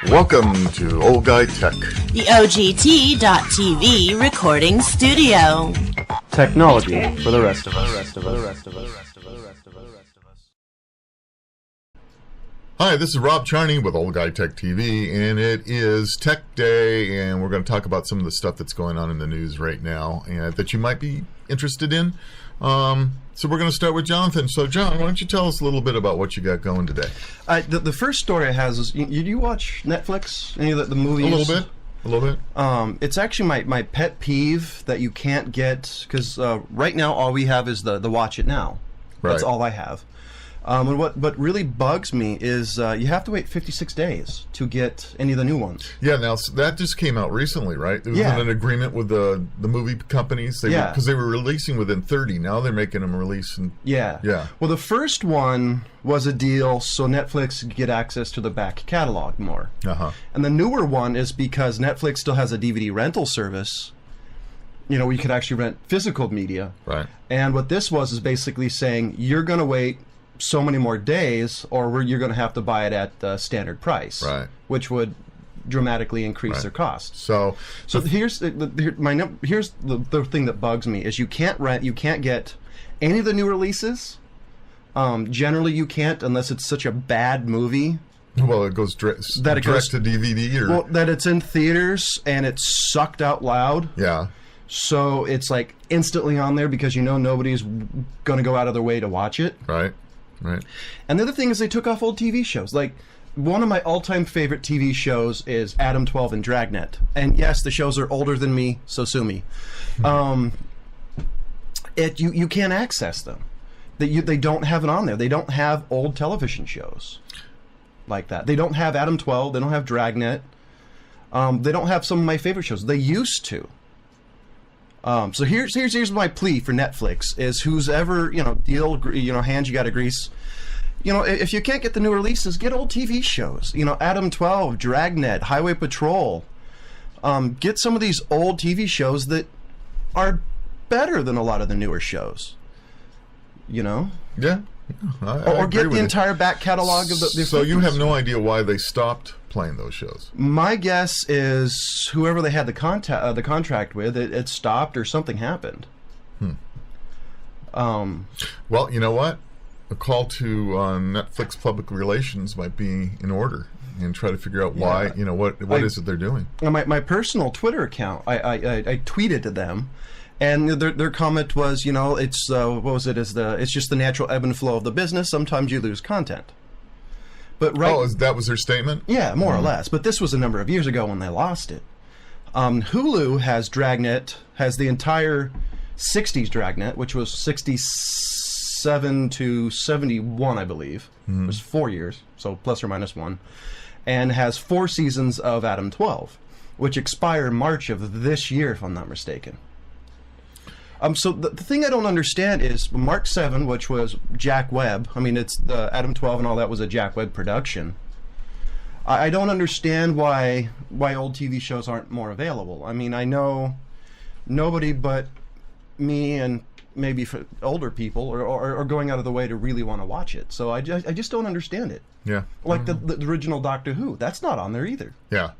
Welcome to Old Guy Tech, the OGT.TV recording studio. Technology for the rest of us. Hi, this is Rob Charney with Old Guy Tech TV, and it is Tech Day, and we're going to talk about some of the stuff that's going on in the news right now and that you might be interested in. So we're going to start with Jonathan. So, John, why don't you tell us a little bit about what you got going today? The first story I have is, you watch Netflix? Any of the movies? A little bit. It's actually my pet peeve that you can't get, because right now all we have is the Watch It Now. Right. That's all I have. And what really bugs me is you have to wait 56 days to get any of the new ones. Yeah, now that just came out recently, right? There was an agreement with the movie companies. Because they were releasing within 30. Now they're making them release. Yeah. Well, the first one was a deal so Netflix could get access to the back catalog more. Uh-huh. And the newer one is because Netflix still has a DVD rental service. You know, where you could actually rent physical media. Right. And what this was is basically saying you're going to wait so many more days, or you're going to have to buy it at the standard price, right? Which would dramatically increase their cost. So here's the thing that bugs me is you can't get any of the new releases. Generally, you can't unless it's such a bad movie. Well, it goes direct to DVD, or that it's in theaters and it's sucked out loud. Yeah. So it's like instantly on there because nobody's going to go out of their way to watch it. Right. Right. And the other thing is they took off old TV shows. Like, one of my all-time favorite TV shows is At&t and Dragnet. And yes, the shows are older than me, so sue me. You can't access them. They don't have it on there. They don't have old television shows like that. They don't have At&t. They don't have Dragnet. They don't have some of my favorite shows. They used to. So here's my plea for Netflix is who's ever hands you gotta grease. If you can't get the new releases, get old TV shows. At&t, Dragnet, Highway Patrol. Get some of these old TV shows that are better than a lot of the newer shows. Yeah. Or get the entire back catalog of the. So you have no idea why they stopped playing those shows? My guess is whoever they had the contract with, it stopped or something happened. Well, you know what? A call to Netflix public relations might be in order, and try to figure out why. What is it they're doing? My personal Twitter account, I tweeted to them. And their comment was, it's what was it? It's just the natural ebb and flow of the business. Sometimes you lose content. But that was their statement? Yeah, more or less. But this was a number of years ago when they lost it. Hulu has Dragnet, has the entire '60s Dragnet, which was '67 to '71, I believe. It was 4 years, so plus or minus one, and has 4 seasons of At&t, which expire March of this year, if I'm not mistaken. So the thing I don't understand is Mark 7, which was Jack Webb. I mean, it's the At&t and all that was a Jack Webb production. I don't understand why old TV shows aren't more available. I mean, I know nobody but me and maybe for older people are going out of the way to really want to watch it. So I just don't understand it. Yeah. Like the original Doctor Who, that's not on there either. Yeah.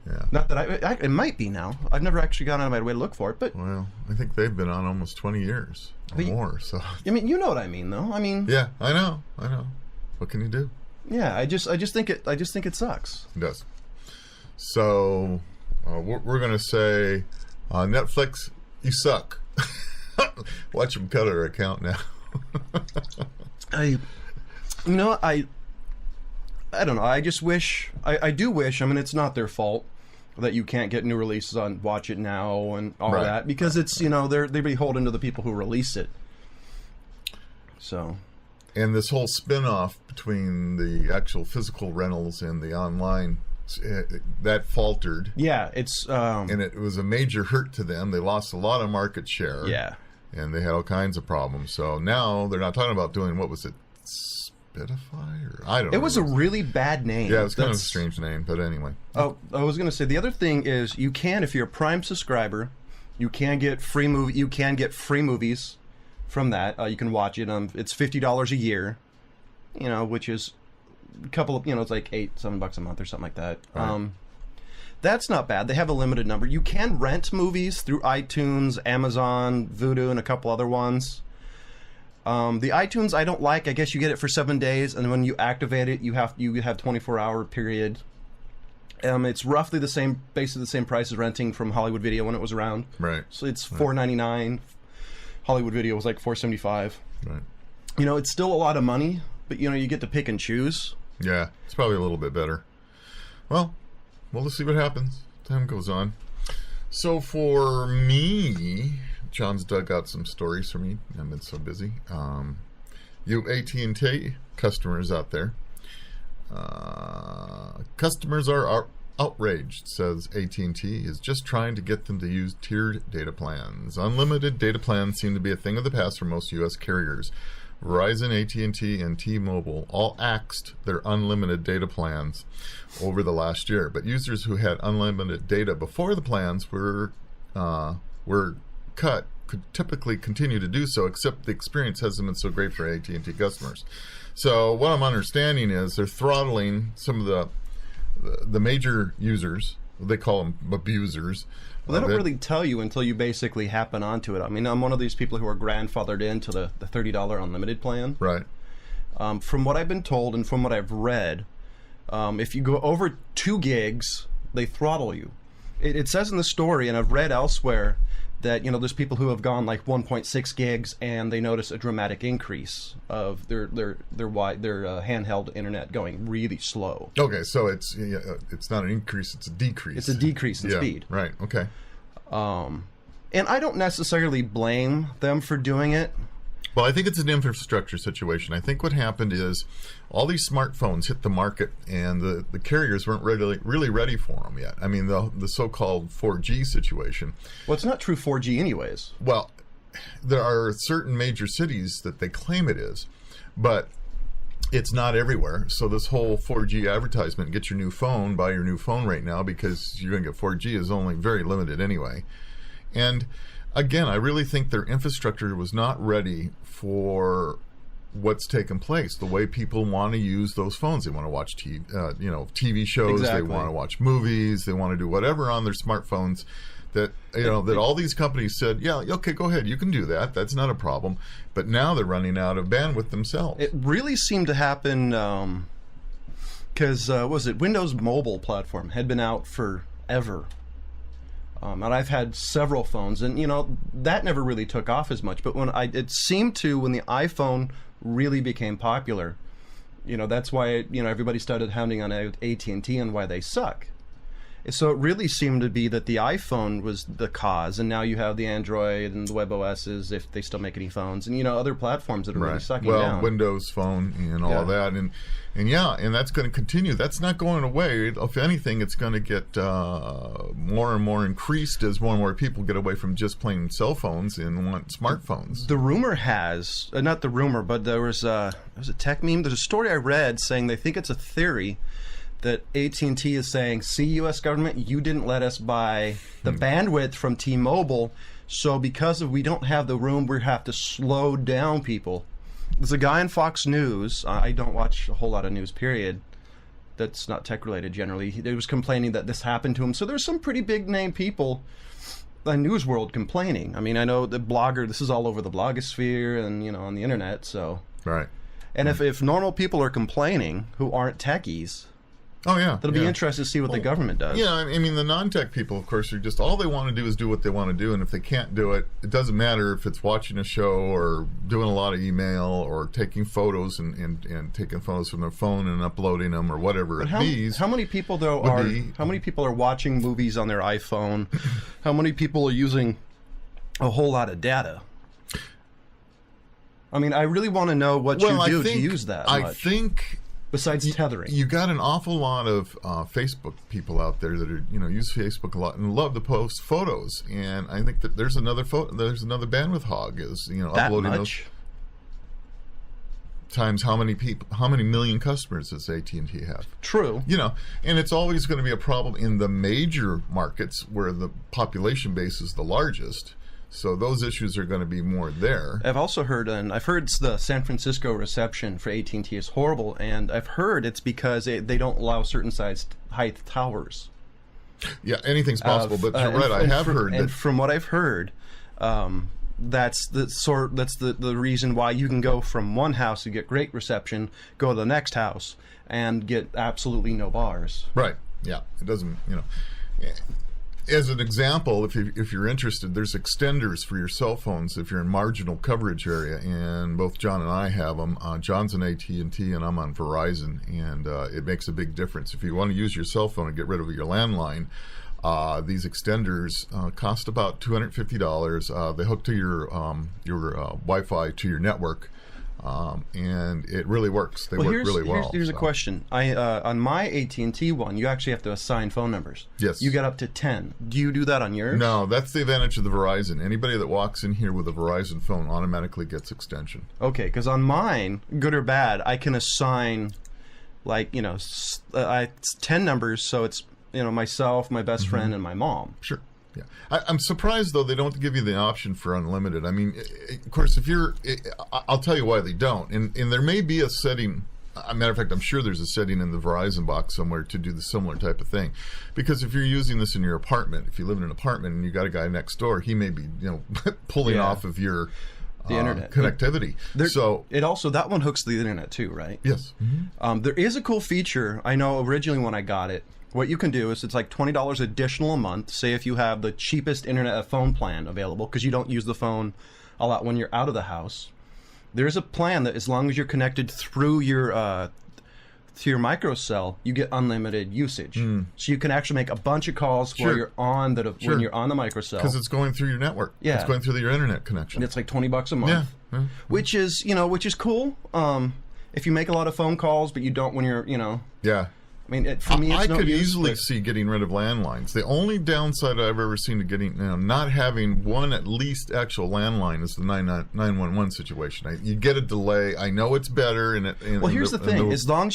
Yeah. Not that it might be now. I've never actually gone out of my way to look for it, but well, I think they've been on almost 20 years or more. So I mean, you know what I mean, though. I mean, yeah, I know. What can you do? Yeah, I just think it sucks. It does. So we're gonna say, Netflix, you suck. Watch them cut our account now. I don't know. I just wish. I do wish. I mean, it's not their fault that you can't get new releases on Watch It Now and all that because it's they're beholden to the people who release it. So. And this whole spin-off between the actual physical rentals and the online that faltered. Yeah, it's and it was a major hurt to them. They lost a lot of market share. Yeah. And they had all kinds of problems. So now they're not talking about doing, what was it? Spitify, or I don't know. It was a really bad name. Yeah, it's kind of a strange name, but anyway. Oh, I was going to say the other thing is you can, if you're a Prime subscriber, you can get free movies from that. You can watch it. It's $50 a year, which is a couple of, it's like $7 a month or something like that. Right. That's not bad. They have a limited number. You can rent movies through iTunes, Amazon, Vudu, and a couple other ones. The iTunes I don't like. I guess you get it for 7 days, and when you activate it, you have 24-hour period. It's roughly basically the same price as renting from Hollywood Video when it was around. Right. So it's $4.99. Hollywood Video was like $4.75. Right. It's still a lot of money, but you get to pick and choose. Yeah, it's probably a little bit better. Well, we'll just see what happens. Time goes on. So for me, John's dug out some stories for me. I've been so busy. You AT&T customers out there. Customers are outraged, says AT&T is just trying to get them to use tiered data plans. Unlimited data plans seem to be a thing of the past for most U.S. carriers. Verizon, AT&T, and T-Mobile all axed their unlimited data plans over the last year. But users who had unlimited data before the plans were cut could typically continue to do so, except the experience hasn't been so great for AT&T customers. So what I'm understanding is they're throttling some of the major users. They call them abusers. Well, they don't really tell you until you basically happen onto it. I mean, I'm one of these people who are grandfathered into the $30 unlimited plan. Right. From what I've been told and from what I've read, if you go over 2 gigs, they throttle you. It says in the story, and I've read elsewhere, that there's people who have gone like 1.6 gigs and they notice a dramatic increase of their handheld internet going really slow. Okay, so it's not an increase, it's a decrease. It's a decrease in speed. Right. Okay. And I don't necessarily blame them for doing it. Well, I think it's an infrastructure situation. I think what happened is all these smartphones hit the market, and the carriers weren't really ready for them yet. I mean, the so-called 4G situation. Well, it's not true 4G anyways. Well, there are certain major cities that they claim it is, but it's not everywhere. So this whole 4G advertisement, get your new phone, buy your new phone right now because you're going to get 4G, is only very limited anyway. And again, I really think their infrastructure was not ready for what's taken place. The way people want to use those phones, they want to watch TV shows, Exactly. They want to watch movies, they want to do whatever on their smartphones. That that all these companies said, yeah, okay, go ahead, you can do that. That's not a problem. But now they're running out of bandwidth themselves. It really seemed to happen because Windows Mobile platform had been out forever. And I've had several phones, and that never really took off as much. But it seemed to when the iPhone really became popular, that's why everybody started hounding on AT&T and why they suck. So it really seemed to be that the iPhone was the cause, and now you have the Android and the web OSs, if they still make any phones, and other platforms that are really sucking down. Windows Phone and all of that, and that's going to continue. That's not going away. If anything, it's going to get more and more increased as more and more people get away from just plain cell phones and want smartphones. The rumor has, not the rumor, but there was a tech meme. There's a story I read saying they think it's a theory that AT&T is saying, see, U.S. government, you didn't let us buy the bandwidth from T-Mobile, so because we don't have the room, we have to slow down people. There's a guy on Fox News, I don't watch a whole lot of news, period, that's not tech-related generally. He was complaining that this happened to him. So there's some pretty big-name people in the news world complaining. I mean, I know the blogger, this is all over the blogosphere and, on the internet, so. Right. And if normal people are complaining who aren't techies, oh yeah, it'll be interesting to see what the government does. Yeah, I mean, the non-tech people, of course, are just all they want to do is do what they want to do, and if they can't do it, it doesn't matter if it's watching a show or doing a lot of email or taking photos and taking photos from their phone and uploading them or whatever it be. How many people How many people are watching movies on their iPhone? How many people are using a whole lot of data? I mean, I really want to know what you do to use that much. I think. Besides tethering, you got an awful lot of Facebook people out there that are use Facebook a lot and love to post photos. And I think that there's another bandwidth hog is that uploading much? Those times how many million customers does AT&T have? True. And it's always going to be a problem in the major markets where the population base is the largest. So those issues are going to be more there. I've also heard, and I've heard the San Francisco reception for AT&T is horrible, and I've heard it's because they don't allow certain size height towers. Yeah, anything's possible, but you're right. I have heard that. And from what I've heard, that's the reason why you can go from one house and get great reception, go to the next house and get absolutely no bars. Right. Yeah. It doesn't. As an example, if you're interested, there's extenders for your cell phones if you're in marginal coverage area, and both John and I have them. John's on AT&T and I'm on Verizon, and it makes a big difference. If you want to use your cell phone and get rid of your landline, these extenders cost about $250. They hook to your Wi-Fi to your network. And it really works. They work really well. Here's a question. On my AT&T one, you actually have to assign phone numbers. Yes. You get up to 10. Do you do that on yours? No, that's the advantage of the Verizon. Anybody that walks in here with a Verizon phone automatically gets extension. Okay, because on mine, good or bad, I can assign, it's 10 numbers, so it's, myself, my best friend, and my mom. Sure. Yeah, I'm surprised though they don't give you the option for unlimited. I mean, of course, I'll tell you why they don't. And there may be a setting. As a matter of fact, I'm sure there's a setting in the Verizon box somewhere to do the similar type of thing. Because if you're using this in your apartment, if you live in an apartment and you got a guy next door, he may be pulling off of your the internet connectivity. So it also, that one hooks to the internet too, right? Yes. Mm-hmm. There is a cool feature. I know originally when I got it. What you can do is it's like $20 additional a month. Say if you have the cheapest internet phone plan available, because you don't use the phone a lot when you're out of the house. There's a plan that as long as you're connected through your microcell, you get unlimited usage. So you can actually make a bunch of calls while you're on when you're on the microcell. Because it's going through your network. Yeah. It's going through your internet connection. And it's like $20 a month. Yeah. Which is cool. If you make a lot of phone calls, but you don't when you're, Yeah. I mean, for me, it's I could easily see getting rid of landlines. The only downside I've ever seen to getting, not having one at least actual landline is the 911 situation. You get a delay. I know it's better. Here's the thing: as long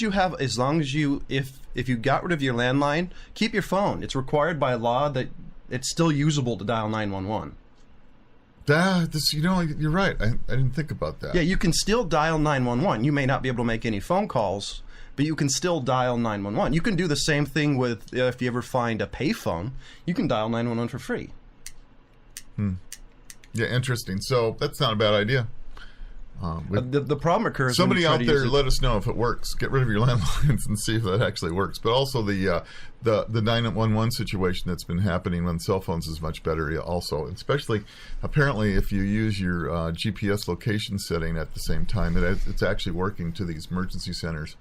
as you, if you got rid of your landline, keep your phone. It's required by law that it's still usable to dial 911. You're right. I didn't think about that. Yeah, you can still dial 911. You may not be able to make any phone calls, but you can still dial 911. You can do the same thing with if you ever find a payphone, you can dial 911 for free. Yeah, interesting. So that's not a bad idea. The problem occurs. Somebody out there, let us know if it works. Get rid of your landlines and see if that actually works. But also the 911 situation that's been happening on cell phones is much better. Also, especially apparently if you use your GPS location setting at the same time, it's actually working to these emergency centers.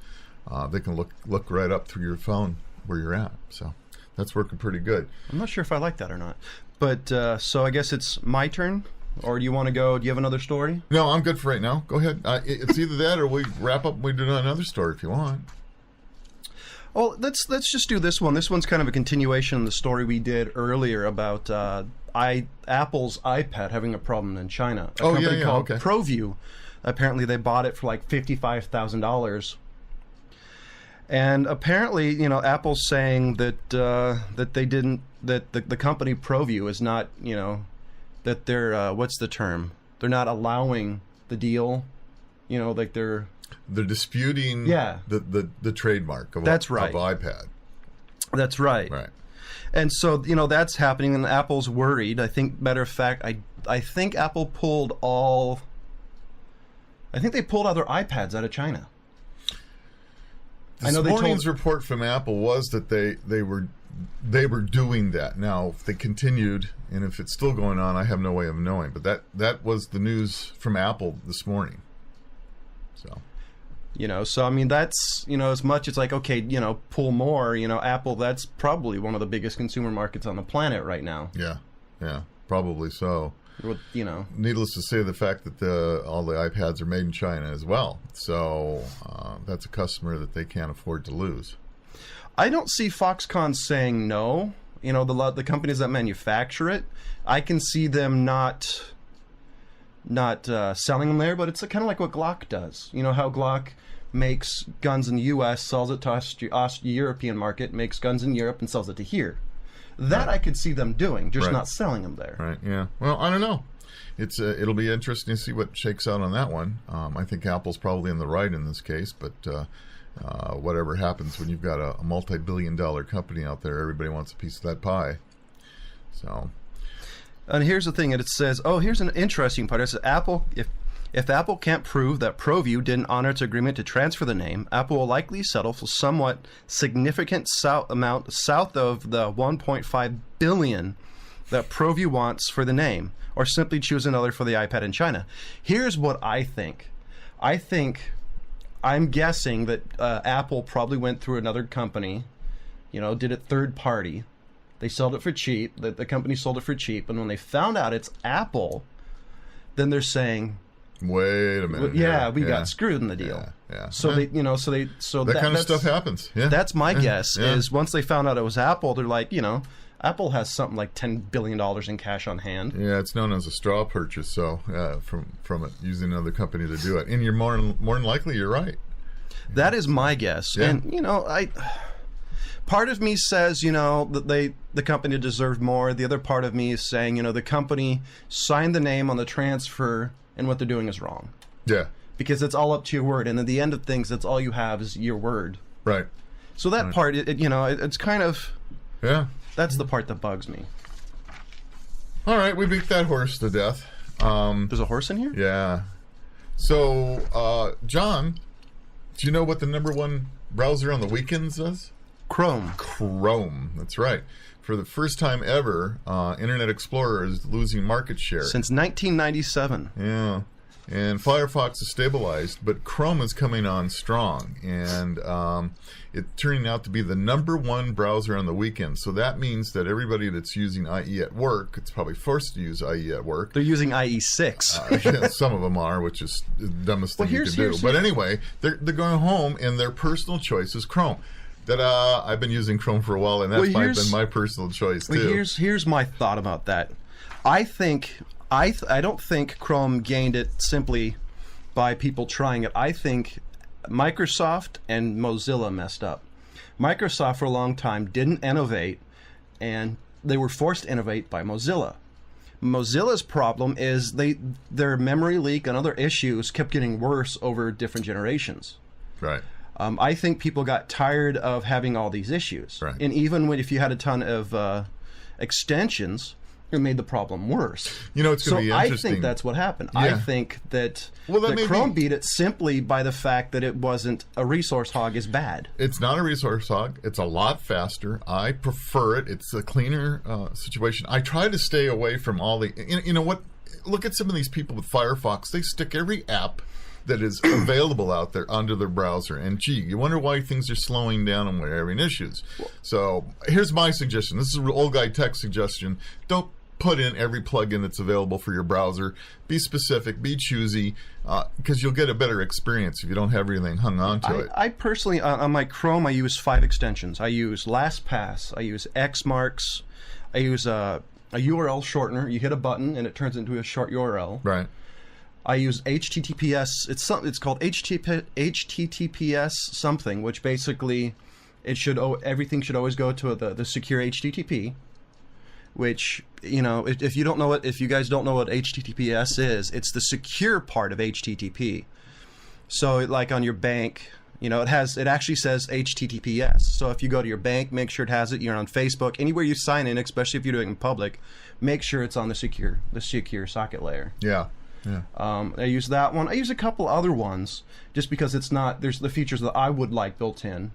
They can look right up through your phone where you're at. So that's working pretty good. I'm not sure if I like that or not. But so I guess it's my turn. Or do you want to go? Do you have another story? No, I'm good for right now. Go ahead. It's either that or we wrap up and we do another story if you want. Well, let's just do this one. This one's kind of a continuation of the story we did earlier about Apple's iPad having a problem in China. A company called ProView. Apparently, they bought it for like $55,000. And apparently, Apple's saying that the company ProView is not, that they're what's the term? They're not allowing the deal. They're disputing the trademark of iPad. That's right. Right. And so, that's happening, and Apple's worried. I think, matter of fact, I think Apple pulled all their iPads out of China. This morning's report from Apple was that they were doing that. Now, if they continued, and if it's still going on, I have no way of knowing. But that was the news from Apple this morning. So, so I mean, that's as much as like, okay, pull more. Apple, that's probably one of the biggest consumer markets on the planet right now. Yeah, probably so. Needless to say, the fact that all the iPads are made in China as well. So that's a customer that they can't afford to lose. I don't see Foxconn saying no. The companies that manufacture it, I can see them not selling them there. But it's kind of like what Glock does. How Glock makes guns in the U.S., sells it to European market, makes guns in Europe, and sells it to here. That I could see them doing, just Right. not selling them there. Right. Yeah. Well, I don't know. It'll be interesting to see what shakes out on that one. I think Apple's probably in the right in this case, but whatever happens when you've got a multi-billion-dollar company out there, everybody wants a piece of that pie. So. And here's the thing, and it says, here's an interesting part. It says, if Apple can't prove that ProView didn't honor its agreement to transfer the name, Apple will likely settle for somewhat significant amount south of the $1.5 billion that ProView wants for the name, or simply choose another for the iPad in China. Here's what I think. I'm guessing that Apple probably went through another company, did it third party. They sold it for cheap. The company sold it for cheap, and when they found out it's Apple, then they're saying, "Wait a minute! We got screwed in the deal." Yeah. So that kind of stuff happens. Yeah. That's my guess. Is once they found out it was Apple, they're like, Apple has something like $10 billion in cash on hand. Yeah, it's known as a straw purchase. So from it, using another company to do it, and you're more than likely you're right. That is my guess, and part of me says, that the company deserved more. The other part of me is saying, the company signed the name on the transfer, and what they're doing is wrong. Yeah. Because it's all up to your word, and at the end of things, that's all you have is your word. Right. So that part, it's kind of... Yeah. That's the part that bugs me. All right, we beat that horse to death. There's a horse in here? Yeah. So, John, do you know what the number one browser on the weekends is? Chrome. That's right. For the first time ever, Internet Explorer is losing market share. Since 1997. Yeah. And Firefox is stabilized, but Chrome is coming on strong. And it's turning out to be the number one browser on the weekend. So that means that everybody that's using IE at work, it's probably forced to use IE at work. They're using IE6. Yeah, some of them are, which is the dumbest thing you can do. But anyway, they're going home, and their personal choice is Chrome. I've been using Chrome for a while, and that's been my personal choice too. Here's my thought about that. I don't think Chrome gained it simply by people trying it. I think Microsoft and Mozilla messed up. Microsoft for a long time didn't innovate, and they were forced to innovate by Mozilla. Mozilla's problem is their memory leak and other issues kept getting worse over different generations. Right. I think people got tired of having all these issues. Right. And even if you had a ton of extensions, it made the problem worse. It's going to be interesting. I think that's what happened. Yeah. I think that Chrome beat it simply by the fact that it wasn't a resource hog is bad. It's not a resource hog. It's a lot faster. I prefer it. It's a cleaner situation. I try to stay away from all the... You know what? Look at some of these people with Firefox. They stick every app that is available out there onto their browser. And you wonder why things are slowing down and we're having issues. So here's my suggestion. This is an old guy tech suggestion. Don't put in every plugin that's available for your browser. Be specific, be choosy, because you'll get a better experience if you don't have everything hung on to it. I personally, on my Chrome, I use 5 extensions. I use LastPass, I use Xmarks, I use a URL shortener. You hit a button and it turns into a short URL. Right. I use HTTPS. It's called HTTPS something, which basically everything should always go to the secure HTTP. Which if you guys don't know what HTTPS is, it's the secure part of HTTP. So like on your bank, it actually says HTTPS. So if you go to your bank, make sure it has it. You're on Facebook, anywhere you sign in, especially if you're doing it in public, make sure it's on the secure socket layer. Yeah. Yeah. I use that one. I use a couple other ones just because there's the features that I would like built in,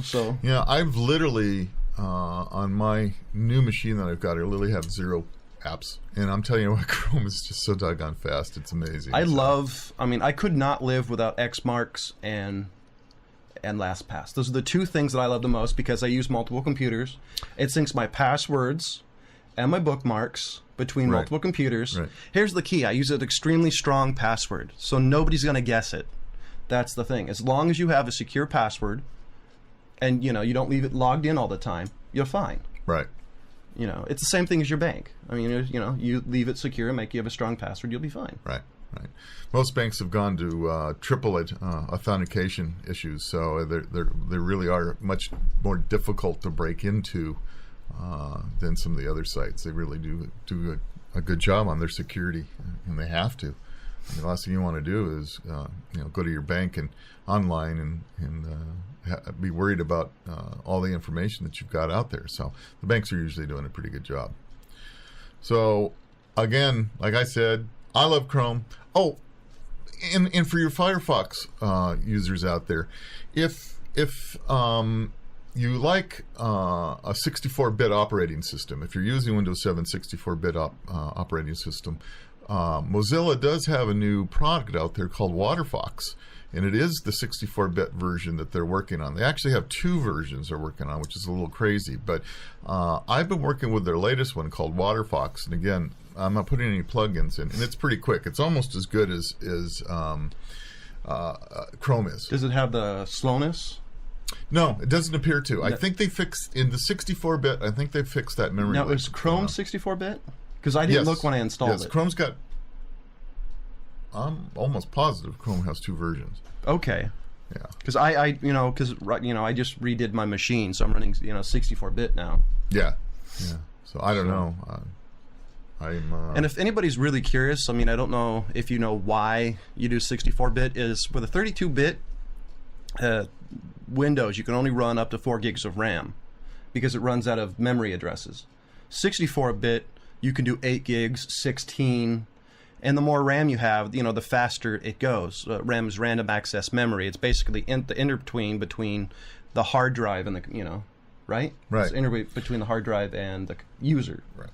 so. Yeah, I've literally, on my new machine that I've got, I literally have 0 apps. And I'm telling you what, Chrome is just so doggone fast. It's amazing. I could not live without Xmarks and LastPass. Those are the two things that I love the most because I use multiple computers. It syncs my passwords and my bookmarks between multiple computers. Right. Here's the key. I use an extremely strong password, so nobody's going to guess it. That's the thing. As long as you have a secure password and, you don't leave it logged in all the time, you're fine. Right. It's the same thing as your bank. You leave it secure and you have a strong password, you'll be fine. Right. Most banks have gone to triplet authentication issues, so they really are much more difficult to break into than some of the other sites. They really do a good job on their security, and they have to. The last thing you want to do is go to your bank and online and be worried about all the information that you've got out there. So the banks are usually doing a pretty good job. So again, like I said, I love Chrome. Oh, and for your Firefox users out there, if you like a 64-bit operating system, if you're using Windows 7 64-bit operating system, Mozilla does have a new product out there called WaterFox, and it is the 64-bit version that they're working on. They actually have two versions they're working on, which is a little crazy, but I've been working with their latest one called WaterFox, and again, I'm not putting any plugins in, and it's pretty quick. It's almost as good as Chrome is. Does it have the slowness? No, it doesn't appear to. I think they fixed, in the 64-bit, I think they fixed that memory. Now, is Chrome 64-bit? Because I didn't look when I installed it. Chrome's got, I'm almost positive Chrome has two versions. Okay. Yeah. Because I just redid my machine, so I'm running 64-bit now. Yeah. Yeah. So I don't know. And if anybody's really curious, I mean, I don't know if you know why you do 64-bit. Is with a 32-bit Windows, you can only run up to 4 gigs of RAM because it runs out of memory addresses. 64-bit, you can do 8 gigs, 16, and the more RAM you have, the faster it goes. RAM is random access memory. It's basically the in-between between the hard drive and the, right? Right. It's between the hard drive and the user. Right.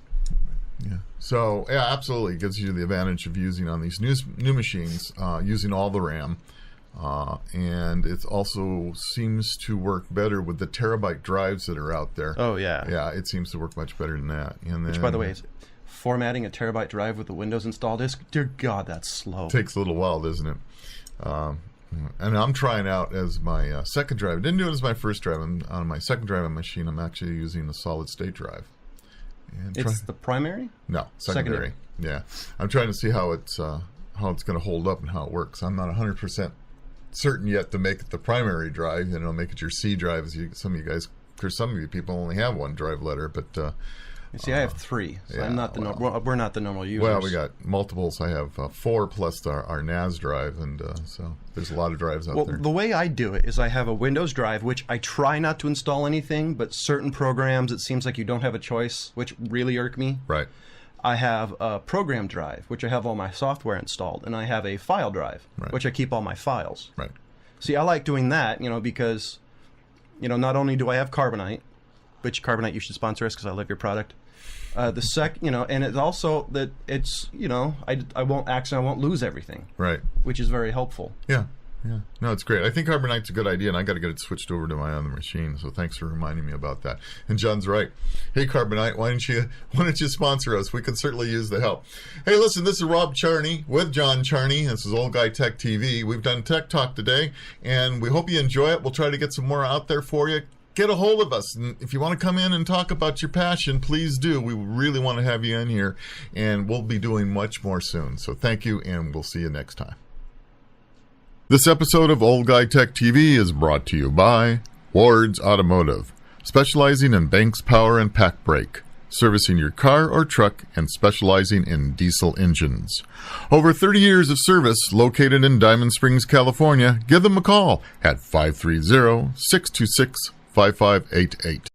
Yeah. So, yeah, absolutely. It gives you the advantage of using on these new machines, using all the RAM. And it also seems to work better with the terabyte drives that are out there. Oh, yeah. Yeah, it seems to work much better than that. And which, by the way, is formatting a terabyte drive with the Windows installed disk, dear God, that's slow. Takes a little while, doesn't it? And I'm trying out as my second drive. I didn't do it as my first drive. On my second drive machine, I'm actually using a solid-state drive. And it's the primary? No, secondary. Yeah. I'm trying to see how it's going to hold up and how it works. I'm not 100% certain yet to make it the primary drive, make it your C drive. Some of you guys, because some of you people only have one drive letter, but you see, I have 3. So yeah, I'm not we're not the normal users. Well, we got multiples. I have 4 plus our NAS drive, and so there's a lot of drives out there. The way I do it is I have a Windows drive, which I try not to install anything, but certain programs it seems like you don't have a choice, which really irk me. Right. I have a program drive, which I have all my software installed, and I have a file drive, which I keep all my files. Right. See, I like doing that, because, not only do I have Carbonite, which Carbonite, you should sponsor us because I love your product. And it's also that it's, I won't lose everything. Right. Which is very helpful. Yeah. Yeah. No, it's great. I think Carbonite's a good idea, and I got to get it switched over to my other machine. So thanks for reminding me about that. And John's right. Hey, Carbonite, why don't you sponsor us? We could certainly use the help. Hey, listen, this is Rob Charney with Jon Charney. This is Old Guy Tech TV. We've done Tech Talk today, and we hope you enjoy it. We'll try to get some more out there for you. Get a hold of us. And if you want to come in and talk about your passion, please do. We really want to have you in here, and we'll be doing much more soon. So thank you, and we'll see you next time. This episode of Old Guy Tech TV is brought to you by Ward's Automotive, specializing in Banks Power and Pack Brake, servicing your car or truck and specializing in diesel engines. Over 30 years of service, located in Diamond Springs, California. Give them a call at 530-626-5588.